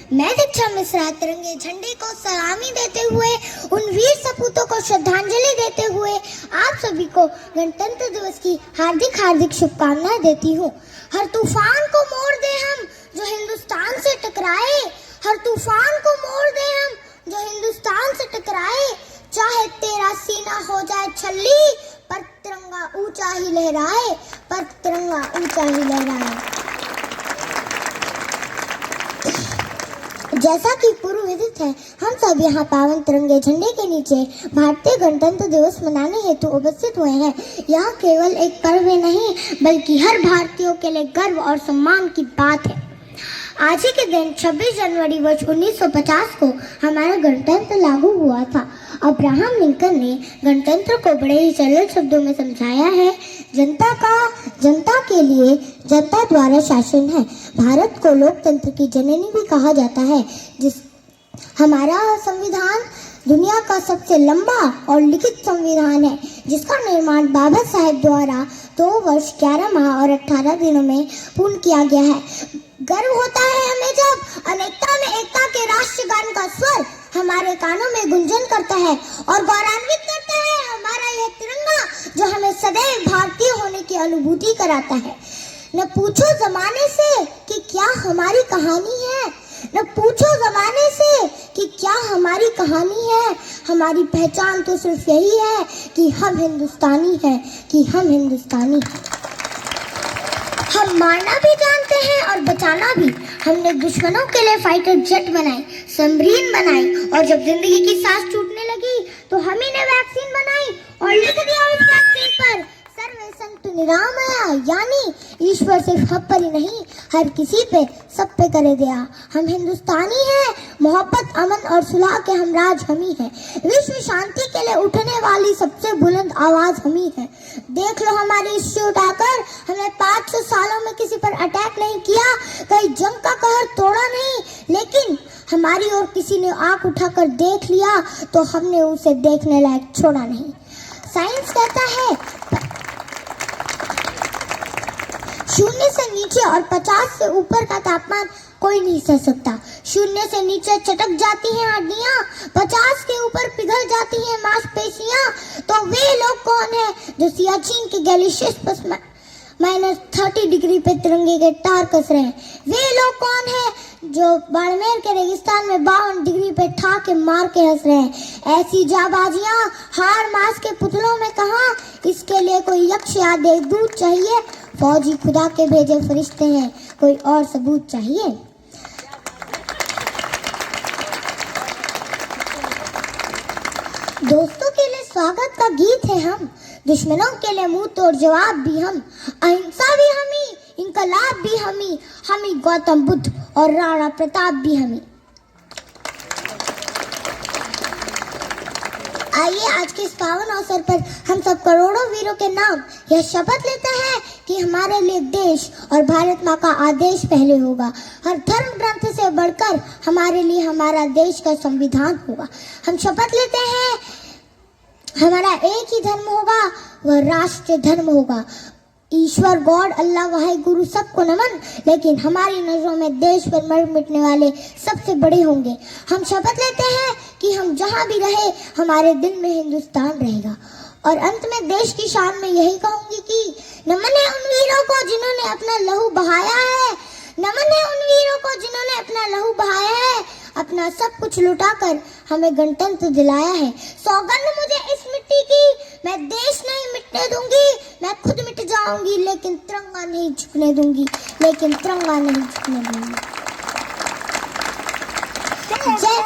मैं दीक्षा मिश्रा तिरंगे झंडे को सलामी देते हुए उन वीर सपूतों को श्रद्धांजलि देते हुए आप सभी को गणतंत्र दिवस की हार्दिक हार्दिक शुभकामनाएं देती हूँ। हर तूफान को मोड़ दे हम जो हिंदुस्तान से टकराए, हर तूफान को मोड़ दे हम जो हिंदुस्तान से टकराए, चाहे तेरा सीना हो जाए छल्ली पर तिरंगा ऊंचा ही लहराए, पर तिरंगा ऊंचा ही लहराए। जैसा कि पूर्व विदित है, हम सब यहाँ पावन तिरंगे झंडे के नीचे भारतीय गणतंत्र दिवस मनाने हेतु उपस्थित हुए हैं। यह केवल एक पर्व नहीं बल्कि हर भारतीयों के लिए गर्व और सम्मान की बात है। आज ही के दिन 26 जनवरी वर्ष 1950 को हमारा गणतंत्र लागू हुआ था। अब्राहम लिंकन ने गणतंत्र को बड़े ही सरल शब्दों में समझाया है, जनता के लिए जनता द्वारा शासन है। भारत को लोकतंत्र की जननी भी कहा जाता है। हमारा संविधान दुनिया का सबसे लंबा और लिखित संविधान है, जिसका निर्माण बाबा साहेब द्वारा 2 वर्ष 11 माह और 18 दिनों में पूर्ण किया गया है। गर्व होता है हमें जब अनेकता में एकता के राष्ट्रगान का स्वर हमारे कानों में गुंजन करता है और गौरवान्वित करता है हमारा यह तिरंगा, जो हमें सदैव भारतीय होने की अनुभूति कराता है। न पूछो जमाने से कि क्या हमारी कहानी है, न पूछो जमाने से कि क्या हमारी कहानी है। हमारी पहचान तो सिर्फ यही है कि हम हिंदुस्तानी हैं, कि हम हिंदुस्तानी हैं। हम मारना भी जानते हैं और बचाना भी। हमने दुश्मनों के लिए फाइटर जेट बनाए, सबमरीन बनाई, और जब जिंदगी की सांस छूटने लगी तो हम ही ने वैक्सीन बनाई और लिख दिया उस वैक्सीन पर सर्वे संतु निरामया, यानी ईश्वर सिर्फ हम पर ही नहीं हर किसी पे, सब पे करे दया। हम हिंदुस्तानी हैं, मोहब्बत अमन और सुलह के हमराज हम ही हैं। विश्व शांति के लिए उठने वाली सबसे बुलंद आवाज हम ही हैं। देख लो हमारी हिस्ट्री उठाकर, हमने 500 सालों में किसी पर अटैक नहीं किया, कहीं जंग का कहर तोड़ा नहीं, लेकिन हमारी ओर किसी ने आंख उठाकर देख लिया तो हमने उसे देखने लायक छोड़ा नहीं। साइंस कहता है 0 से नीचे और 50 से ऊपर का तापमान कोई नहीं सह सकता। 0 से नीचे चटक जाती हैं हड्डियां, 50 के ऊपर पिघल जाती हैं मांसपेशियां। तो वे लोग कौन हैं जो सियाचिन के ग्लेशियर्स पर -30 डिग्री पे तिरंगे के तार कस रहे हैं? वे लोग कौन हैं जो बाड़मेर के रेगिस्तान में 52 डिग्री पे ठा के मार के हंस रहे हैं? ऐसी जाबाजियां हार मास के पुतलों में कहां? इसके लिए कोई यक्ष या देवदूत चाहिए? फौजी खुदा के भेजे फरिश्ते हैं, कोई और सबूत चाहिए? दोस्तों के लिए स्वागत का गीत है हम, दुश्मनों के लिए मुंह तोड़ जवाब भी हम, अहिंसा भी हमी, इनकलाब भी हमी गौतम बुद्ध और राणा प्रताप भी हमी। आइए आज के इस पावन अवसर पर हम सब करोड़ों वीरों के नाम यह शपथ लेते हैं कि हमारे लिए देश और भारत माँ का आदेश पहले होगा। हर धर्म ग्रंथ से बढ़कर हमारे लिए हमारा देश का संविधान होगा। हम शपथ लेते हैं हमारा एक ही धर्म होगा, वह राष्ट्रीय धर्म होगा। ईश्वर गॉड अल्लाह वाहे गुरु सबको नमन, लेकिन हमारी नजरों में देश पर मर मिटने वाले सबसे बड़े होंगे। हम शपथ लेते हैं कि हम जहां भी रहे हमारे दिल में हिंदुस्तान रहेगा। और अंत में देश की शान में यही कहूंगी कि नमन है उन वीरों को जिन्होंने अपना लहू बहाया है, नमन है उन वीरों को जिन्होंने अपना लहू बहाया है, अपना सब कुछ लुटाकर हमें गणतंत्र दिलाया है। सौगंध मुझे इस मिट्टी की, मैं देश नहीं मिटने दूंगी, मैं खुद मिट जाऊंगी लेकिन तिरंगा नहीं झुकने दूंगी, लेकिन तिरंगा नहीं झुकने दूंगी। जय